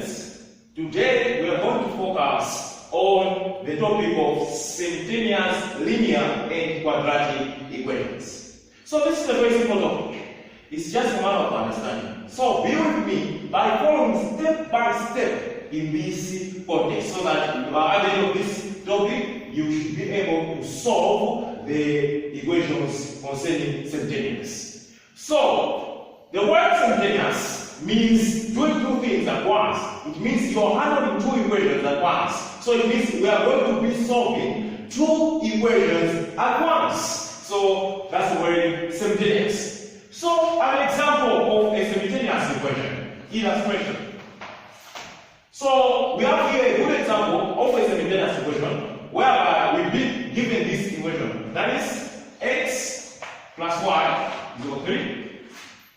students, today we are going to focus on the topic of simultaneous linear and quadratic equations. So this is a very simple topic. It's just a matter of understanding. So be with me by following step by step in this context so that at the end of this topic you should be able to solve the equations concerning simultaneous. So the word simultaneous means doing two things at once. It means you are handling two equations at once. So it means we are going to be solving two equations at once. So that's the word simultaneous. So an example of a simultaneous equation, illustration. So we have here a good example of a simultaneous equation whereby we've been given this equation. That is x plus y is equal to 3.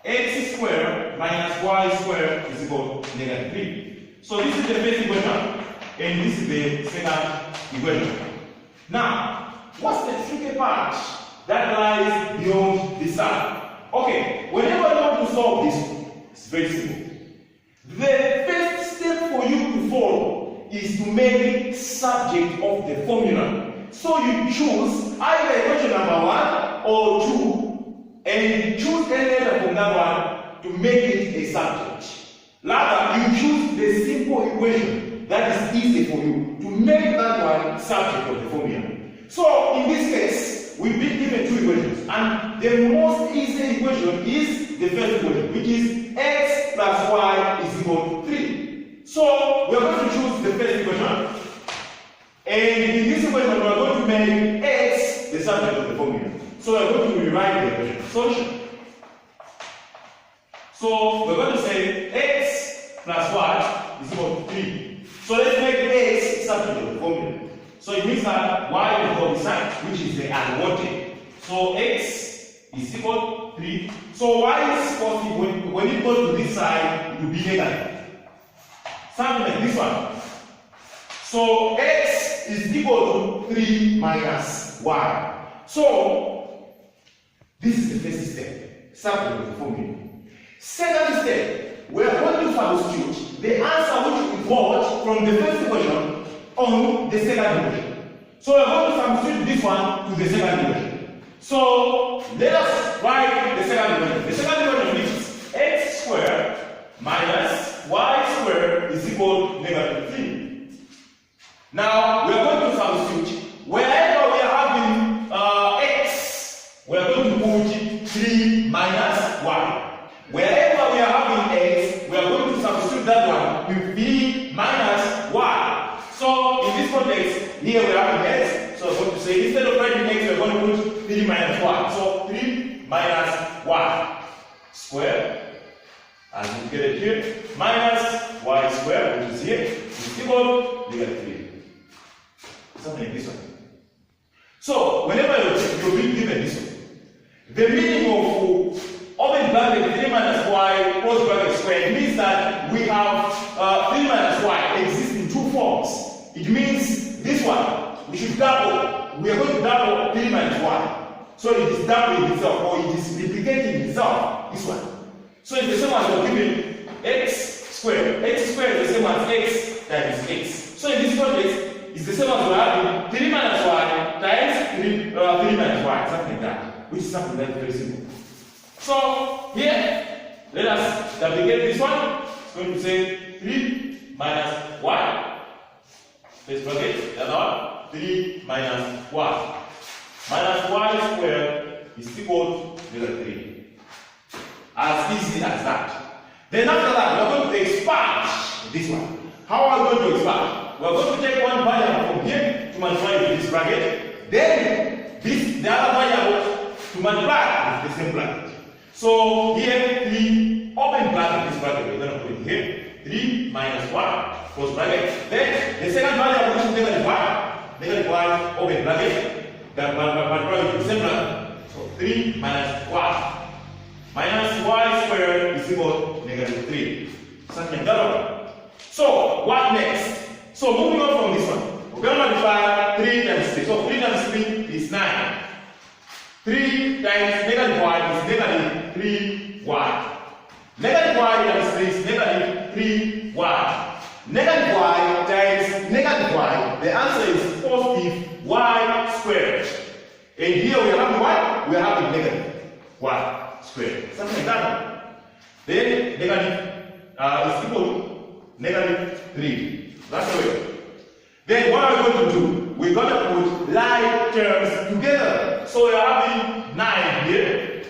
X squared minus y squared is equal to negative 3. So this is the first equation and this is the second equation. Now, what's the tricky part that lies beyond this side? Okay, whenever you want to solve this, it's very simple. The first step for you to follow is to make it subject of the formula. So you choose either equation number 1 or 2 and choose any letter from that one to make it a subject. Rather, you choose the simple equation that is easy for you to make that one subject of the formula. So in this case, we've been given two equations, and the most easy equation is the first equation, which is x plus y is equal to 3. So we are going to choose the first equation, and in this equation we are going to make x the subject of the formula. So we're going to rewrite the equation. Solution. So we're going to say x plus y is equal to 3. So let's make x subject of the formula. So it means that y will go beside, which is the unwanted. So x is equal to 3. So y is positive. When it goes to this side, it will be negative. Something like this one. So x is equal to 3 minus y. So this is the first step, subject of the formula. Second step, we are going to substitute the answer which we got from the first equation on the second equation. So we are going to substitute this one to the second equation. So let us write the second equation. The second equation is x squared minus y squared is equal to negative 3. Now we are going to substitute wherever we are having x, we are going to put 3 minus y. Wherever we are having x, we are going to substitute that one with 3 minus y. So in this context, here we are having x. So we're going to say instead of writing x, we are going to put 3 minus y. So 3 minus y squared, as you get it here, minus y squared, which is here, is equal to negative 3. Something like this one. So whenever you're being given this one, the meaning of open bracket 3 minus y close bracket squared means that we have 3 minus y exists in two forms. It means this one, we should double. We are going to double 3 minus y. So it is doubling itself, or it is replicating itself, this one. So it's the same as you're given x squared. X squared is the same as x times x. So in this context, it's the same as we're having 3 minus y times 3 minus y, something like that, which is something that's very simple. So here, let us duplicate this one. It's going to say 3 minus y. Let's bracket the other one. 3 minus y. Minus y squared is equal to negative 3. As easy as that. Then after that, we are going to expand this one. How are we going to expand? We are going to take one variable from here to multiply with this bracket. Then the other variable to multiply with the same bracket. So here 3 open bracket, this bracket we're going to put it here. 3 minus 1 close bracket. Then the second variable is negative 1. Negative 1 open bracket. That multiply with the same bracket. So 3 minus 1 minus y squared is equal to negative 3. Something like that one. So what next? So moving on from this one, we're going to multiply 3 times 3. So 3 times 3 is 9. 3 times negative y is negative 3y. Negative y times 3 is negative 3y. Negative y times negative y, the answer is positive y squared. And here we are having what? We are having negative y squared. Something like that. Then negative is equal to negative 3. That's the way. Then what are we going to do? We're going to put like terms together. So we are having 9 here.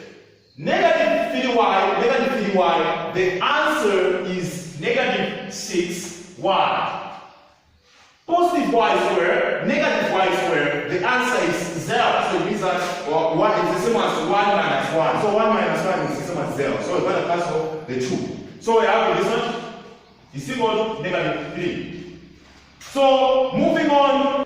Negative 3y, the answer is negative 6y. Positive y squared, negative y squared, the answer is 0. So it means that y is the same as 1 minus 1. So 1 minus 1 is the same as 0. So we're going to cancel the 2. So we have this one is equal to negative 3. So moving on.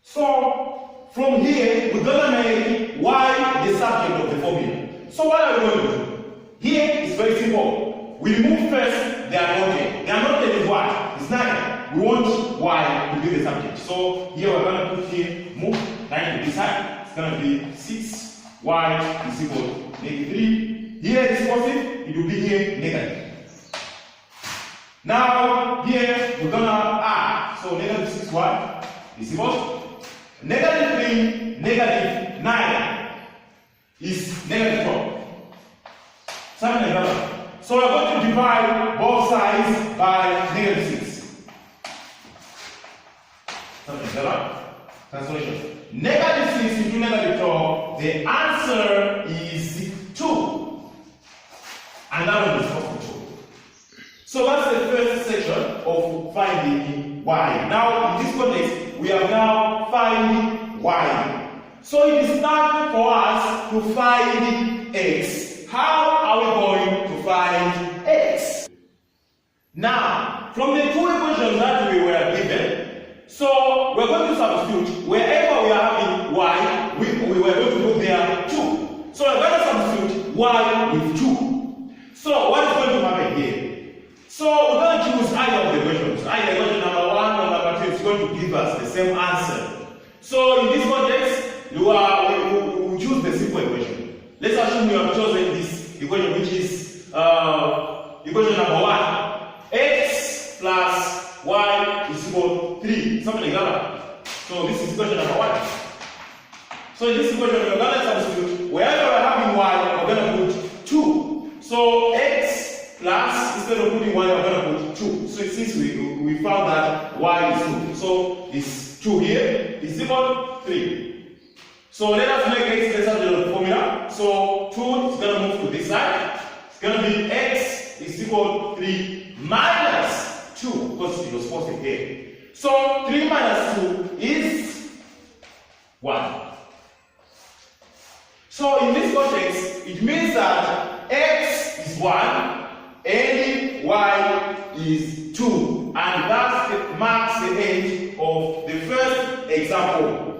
So from here, we're going to make y the subject of the formula. So what are we going to do? Here is very simple. We remove first the unnoted. The unnoted is what? It's 9. We want y to be the subject. So here we're going to put here, move 9 to this side. It's going to be 6y is equal to negative 3. Here it is positive, it will be here negative. Now here we're going to add. So negative 6y is equal to negative 3, negative 9. Is negative 12. Something like that. So we're going to divide both sides by negative 6. Something like that. Cancellation. Negative 6 into negative 12, the answer is 2. And that one is positive 2. So that's the first section of finding y. Now, in this context, we are now finding y. So it is time for us to find x. How are we going to find x? Now, from the two equations that we were given, so we're going to substitute wherever we are having y, we were going to put there 2. So we're going to substitute y with 2. So what is going to happen here? So we're going to choose either of the equations. Either equation number 1 or number 2 is going to give us the same answer. So in this context, we choose the simple equation. Let's assume we have chosen this equation, which is equation number 1. X plus y is equal to 3. Something like that. So this is equation number 1. So in this equation, we're going to substitute wherever we're having y, we're going to put 2. So x plus, instead of putting y, we're going to put 2. So since we found that y is 2, so it's 2 here is equal to 3. So let us make x the subject of the formula. So 2 is going to move to this side. It's going to be x is equal to 3 minus 2 because it was positive here. So 3 minus 2 is 1. So in this context, it means that x is 1 and y is 2. And that marks the end of the first example.